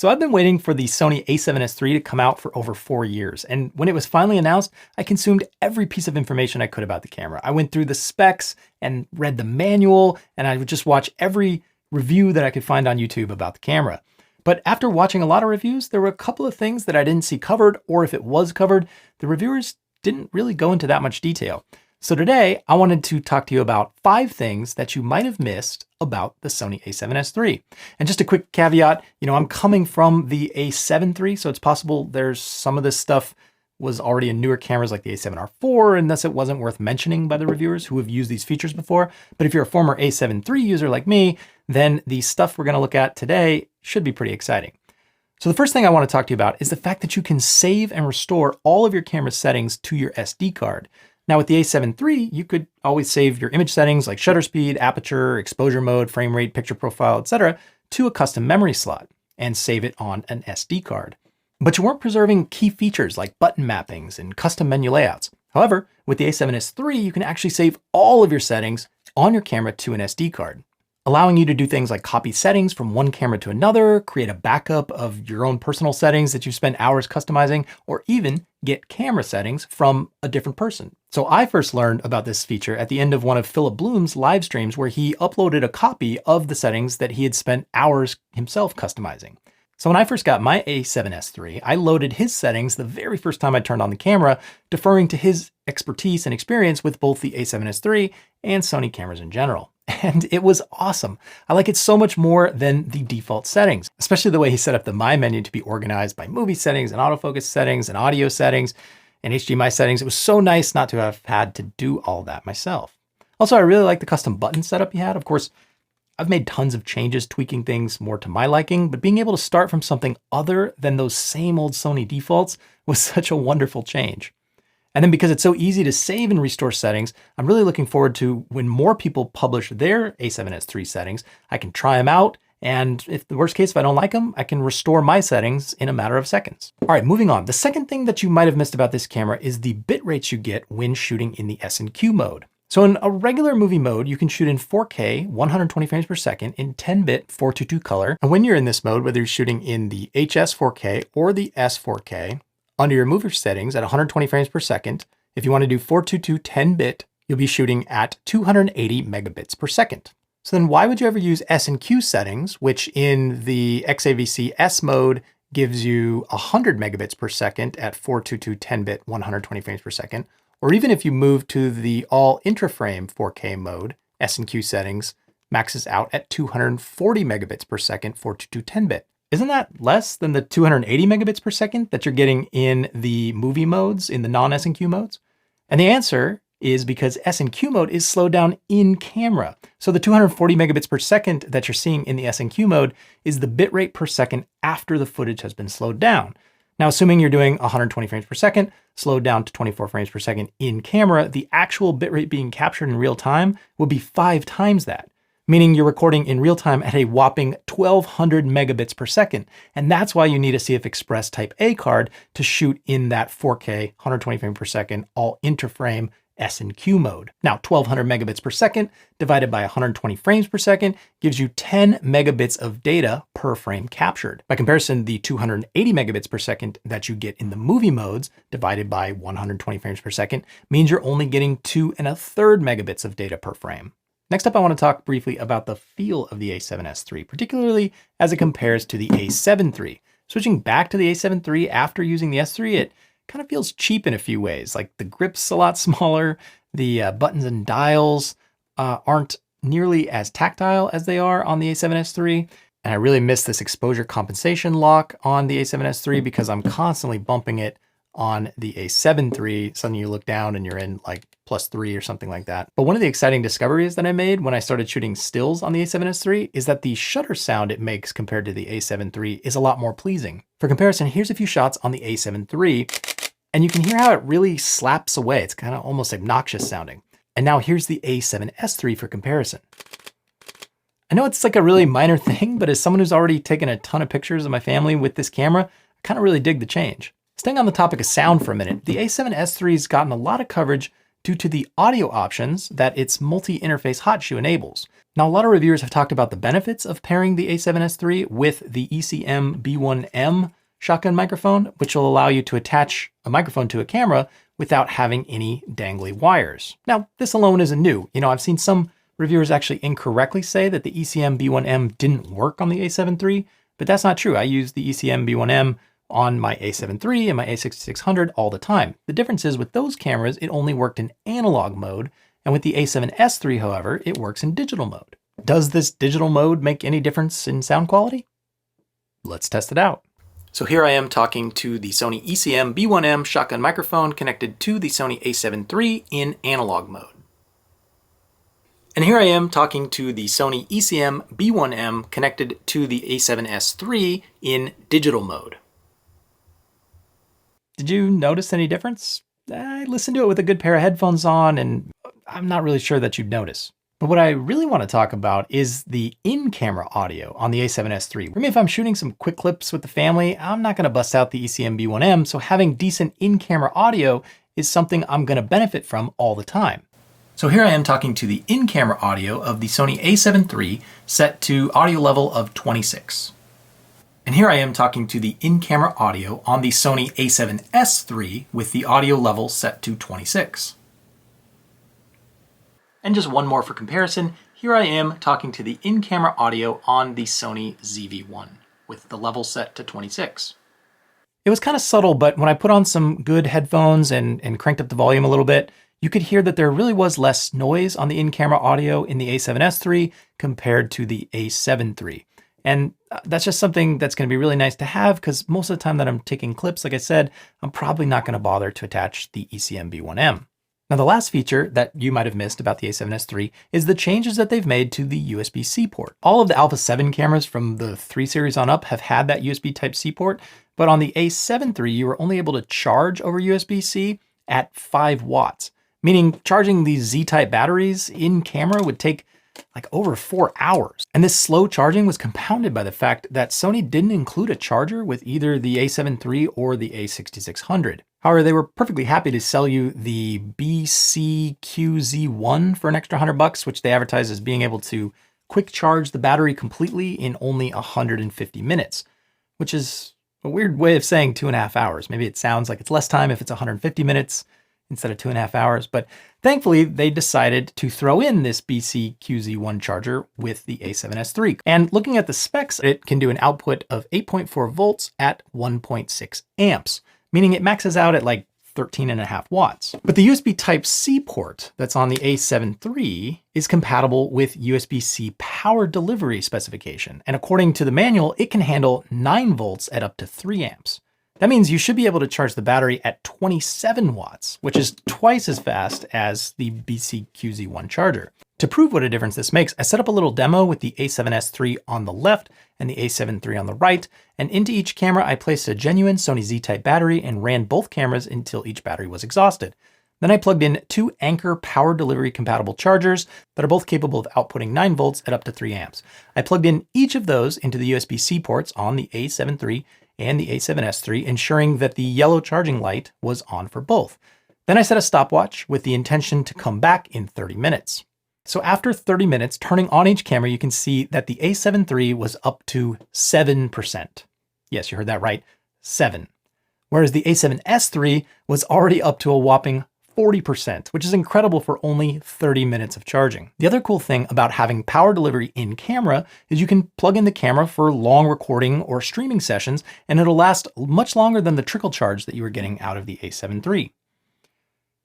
So I've been waiting for the Sony a7S III to come out for over 4 years. And when it was finally announced, I consumed every piece of information I could about the camera. I went through the specs and read the manual, and I would just watch every review that I could find on YouTube about the camera. But after watching a lot of reviews, there were a couple of things that I didn't see covered, or if it was covered, the reviewers didn't really go into that much detail. So today I wanted to talk to you about 5 things that you might have missed about the Sony a7S III. And just a quick caveat, I'm coming from the a7 III, so it's possible there's some of this stuff was already in newer cameras like the a7R IV, and thus it wasn't worth mentioning by the reviewers who have used these features before. But if you're a former a7 III user like me, then the stuff we're gonna look at today should be pretty exciting. So the first thing I wanna talk to you about is the fact that you can save and restore all of your camera settings to your SD card. Now with the a7 III, you could always save your image settings like shutter speed, aperture, exposure mode, frame rate, picture profile, etc. to a custom memory slot and save it on an SD card. But you weren't preserving key features like button mappings and custom menu layouts. However, with the a7S III, you can actually save all of your settings on your camera to an SD card, allowing you to do things like copy settings from one camera to another, create a backup of your own personal settings that you spend hours customizing, or even get camera settings from a different person. So I first learned about this feature at the end of one of Philip Bloom's live streams where he uploaded a copy of the settings that he had spent hours himself customizing. So when I first got my a7S III, I loaded his settings the very first time I turned on the camera, deferring to his expertise and experience with both the a7S III and Sony cameras in general. And it was awesome. I like it so much more than the default settings, especially the way he set up the My menu to be organized by movie settings and autofocus settings and audio settings and HDMI settings. It was so nice not to have had to do all that myself. Also, I really like the custom button setup he had. Of course, I've made tons of changes, tweaking things more to my liking, but being able to start from something other than those same old Sony defaults was such a wonderful change. And then because it's so easy to save and restore settings, I'm really looking forward to when more people publish their a7S III settings, I can try them out. And if the worst case, if I don't like them, I can restore my settings in a matter of seconds. All right, moving on. The second thing that you might have missed about this camera is the bit rates you get when shooting in the S&Q mode. So in a regular movie mode, you can shoot in 4K, 120 frames per second in 10-bit 422 color. And when you're in this mode, whether you're shooting in the HS 4K or the S 4K, under your movie settings at 120 frames per second, if you want to do 422 10-bit, you'll be shooting at 280 megabits per second. So then why would you ever use S&Q settings, which in the XAVC S mode gives you 100 megabits per second at 422 10-bit 120 frames per second, or even if you move to the all intra-frame 4K mode, S&Q settings maxes out at 240 megabits per second 422 10-bit. Isn't that less than the 280 megabits per second that you're getting in the movie modes, in the non-S&Q modes? And the answer is because S&Q mode is slowed down in camera. So the 240 megabits per second that you're seeing in the S&Q mode is the bitrate per second after the footage has been slowed down. Now, assuming you're doing 120 frames per second, slowed down to 24 frames per second in camera, the actual bitrate being captured in real time will be 5 times that, meaning you're recording in real time at a whopping 1200 megabits per second. And that's why you need a CFexpress Type A card to shoot in that 4K, 120 frames per second, all interframe S&Q mode. Now, 1200 megabits per second divided by 120 frames per second gives you 10 megabits of data per frame captured. By comparison, the 280 megabits per second that you get in the movie modes divided by 120 frames per second means you're only getting 2 1/3 megabits of data per frame. Next up, I want to talk briefly about the feel of the a7S III, particularly as it compares to the a7 III. Switching back to the a7 III after using the S3, it kind of feels cheap in a few ways. Like the grip's a lot smaller, the buttons and dials aren't nearly as tactile as they are on the a7S III. And I really miss this exposure compensation lock on the a7S III because I'm constantly bumping it on the a7 III. Suddenly you look down and you're in like +3 or something like that. But one of the exciting discoveries that I made when I started shooting stills on the a7S III is that the shutter sound it makes compared to the a7 III is a lot more pleasing. For comparison, here's a few shots on the a7 III, and you can hear how it really slaps away. It's kind of almost obnoxious sounding. And now here's the a7S III for comparison. I know it's like a really minor thing, but as someone who's already taken a ton of pictures of my family with this camera, I kind of really dig the change. Staying on the topic of sound for a minute, the a7S III's gotten a lot of coverage due to the audio options that its multi-interface hot shoe enables. Now, a lot of reviewers have talked about the benefits of pairing the A7S III with the ECM B1M shotgun microphone, which will allow you to attach a microphone to a camera without having any dangly wires. Now, this alone isn't new. I've seen some reviewers actually incorrectly say that the ECM B1M didn't work on the A7 III, but that's not true. I use the ECM B1M on my A7 III and my A6600 all the time. The difference is with those cameras, it only worked in analog mode, and with the A7S III, however, it works in digital mode. Does this digital mode make any difference in sound quality? Let's test it out. So here I am talking to the Sony ECM B1M shotgun microphone connected to the Sony A7 III in analog mode. And here I am talking to the Sony ECM B1M connected to the A7S III in digital mode. Did you notice any difference? I listened to it with a good pair of headphones on, and I'm not really sure that you'd notice. But what I really want to talk about is the in-camera audio on the A7S III. For me, if I'm shooting some quick clips with the family, I'm not going to bust out the ECM B1M, so having decent in-camera audio is something I'm going to benefit from all the time. So here I am talking to the in-camera audio of the Sony A7 III set to audio level of 26. And here I am talking to the in-camera audio on the Sony A7S III with the audio level set to 26. And just one more for comparison, here I am talking to the in-camera audio on the Sony ZV-1 with the level set to 26. It was kind of subtle, but when I put on some good headphones and cranked up the volume a little bit, you could hear that there really was less noise on the in-camera audio in the A7S III compared to the A7 III. And that's just something that's going to be really nice to have because most of the time that I'm taking clips, like I said, I'm probably not going to bother to attach the ECM B1M. Now, the last feature that you might have missed about the A7S III is the changes that they've made to the USB-C port. All of the Alpha 7 cameras from the 3 series on up have had that USB Type-C port, but on the A7 III, you were only able to charge over USB-C at 5 watts, meaning charging these Z-type batteries in camera would take like over 4 hours. And this slow charging was compounded by the fact that Sony didn't include a charger with either the A7 III or the A6600. However, they were perfectly happy to sell you the BCQZ1 for an extra $100, which they advertised as being able to quick charge the battery completely in only 150 minutes, which is a weird way of saying 2.5 hours. Maybe it sounds like it's less time if it's 150 minutes instead of 2.5 hours, but thankfully they decided to throw in this BCQZ1 charger with the A7S III. And looking at the specs, it can do an output of 8.4 volts at 1.6 amps, meaning it maxes out at like 13.5 watts. But the USB Type-C port that's on the A7 III is compatible with USB-C power delivery specification. And according to the manual, it can handle 9 volts at up to 3 amps. That means you should be able to charge the battery at 27 watts, which is twice as fast as the BCQZ1 charger. To prove what a difference this makes, I set up a little demo with the A7S III on the left and the A7 III on the right, and into each camera I placed a genuine Sony Z-type battery and ran both cameras until each battery was exhausted. Then I plugged in 2 Anker power delivery compatible chargers that are both capable of outputting 9 volts at up to 3 amps. I plugged in each of those into the USB-C ports on the A7 III and the A7S III, ensuring that the yellow charging light was on for both. Then I set a stopwatch with the intention to come back in 30 minutes. So after 30 minutes, turning on each camera, you can see that the A7 III was up to 7%. Yes, you heard that right, 7. Whereas the A7S III was already up to a whopping 40%, which is incredible for only 30 minutes of charging. The other cool thing about having power delivery in camera is you can plug in the camera for long recording or streaming sessions, and it'll last much longer than the trickle charge that you were getting out of the A7 III.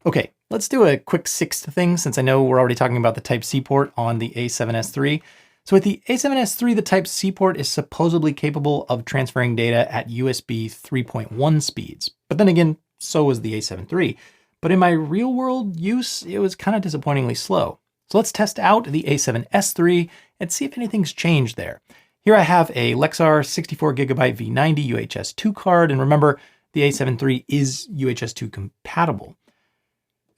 Okay, let's do a quick sixth thing since I know we're already talking about the Type-C port on the A7S III. So with the A7S III, the Type-C port is supposedly capable of transferring data at USB 3.1 speeds. But then again, so is the A7 III. But in my real world use, it was kind of disappointingly slow. So let's test out the A7S III and see if anything's changed there. Here I have a Lexar 64GB V90 UHS-2 card, and remember, the A7 III is UHS-2 compatible.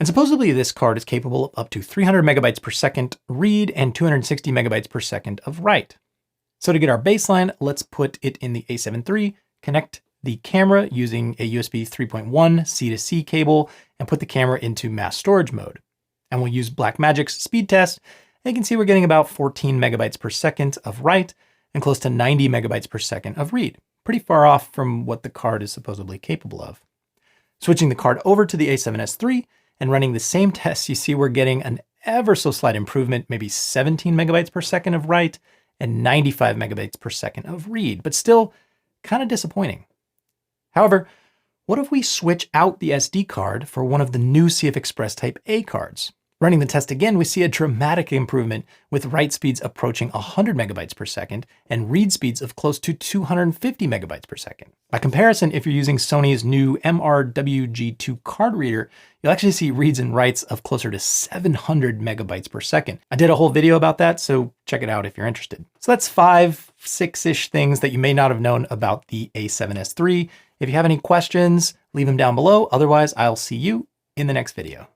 And supposedly this card is capable of up to 300 megabytes per second read and 260 megabytes per second of write. So to get our baseline, let's put it in the A7 III, connect the camera using a USB 3.1 C to C cable and put the camera into mass storage mode. And we'll use Blackmagic's speed test. And you can see we're getting about 14 megabytes per second of write and close to 90 megabytes per second of read. Pretty far off from what the card is supposedly capable of. Switching the card over to the A7S III and running the same tests, you see we're getting an ever so slight improvement, maybe 17 megabytes per second of write and 95 megabytes per second of read, but still kind of disappointing. However, what if we switch out the SD card for one of the new CFexpress Type A cards? Running the test again, we see a dramatic improvement with write speeds approaching 100 megabytes per second and read speeds of close to 250 megabytes per second. By comparison, if you're using Sony's new MRWG2 card reader, you'll actually see reads and writes of closer to 700 megabytes per second. I did a whole video about that, so check it out if you're interested. So that's 5, 6-ish things that you may not have known about the A7S III. If you have any questions, leave them down below. Otherwise, I'll see you in the next video.